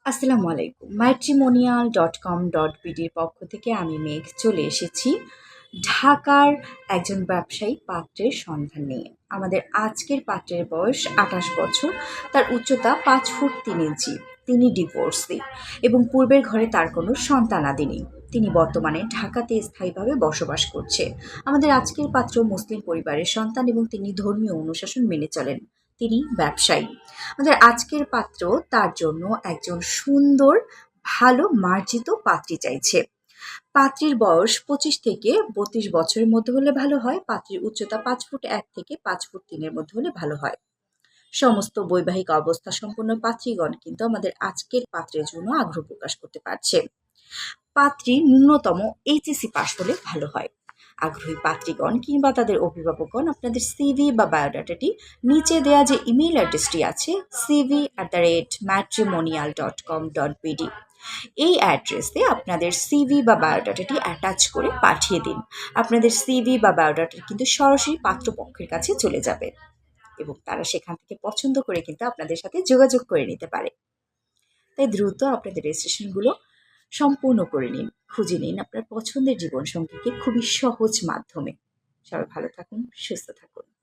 আসসালামু আলাইকুম। matrimonial.com.bd-র পক্ষ থেকে আমি মেঘ চলে এসেছি ঢাকার একজন ব্যবসায়ী পাত্রের সন্ধান নিয়ে। আমাদের আজকের পাত্রের বয়স ২৮ বছর, তার উচ্চতা ৫ ফুট ৩ ইঞ্চি। তিনি ডিভোর্সি এবং পূর্বের ঘরে তার কোনো সন্তানাদি নেই। তিনি বর্তমানে ঢাকাতে স্থায়ীভাবে বসবাস করছে। আমাদের আজকের পাত্র মুসলিম পরিবারের সন্তান এবং তিনি ধর্মীয় অনুশাসন মেনে চলেন। তিনি ব্যবসায়ী। আমাদের আজকের পাত্র তার জন্য একজন সুন্দর, ভালো মার্জিত পাত্রী চাইছে। পাত্রীর বয়স ২৫ থেকে ৩২ বছরের মধ্যে হলে ভালো হয়। পাত্রীর উচ্চতা ৫ ফুট ১ থেকে ৫ ফুট ৩ এর মধ্যে হলে ভালো হয়। সমস্ত বৈবাহিক অবস্থা সম্পন্ন পাত্রীগণ কিন্তু আমাদের আজকের পাত্রের জন্য আগ্রহ প্রকাশ করতে পারছে। পাত্রী ন্যূনতম এইচএসসি পাশ হলে ভালো হয়। আগ্রহী পাত্রীগণ কিংবা তাদের অভিভাবকগণ আপনাদের সিভি বা বায়োডাটাটি নিচে দেয়া যে ইমেইল অ্যাড্রেসটি আছে cv@matrimonial.com.bd, এই অ্যাড্রেসে আপনাদের সিভি বা বায়োডাটাটি অ্যাটাচ করে পাঠিয়ে দিন। আপনাদের সিভি বা বায়োডাটা কিন্তু সরাসরি পাত্রপক্ষের কাছে চলে যাবে এবং তারা সেখান থেকে পছন্দ করে কিন্তু আপনাদের সাথে যোগাযোগ করে নিতে পারে। তাই দ্রুত আপনাদের রেজিস্ট্রেশনগুলো সম্পূর্ণ করে নিন। খুঁজে নিন আপনার পছন্দের জীবনসঙ্গীকে খুবই সহজ মাধ্যমে। সবাই ভালো থাকুন, সুস্থ থাকুন।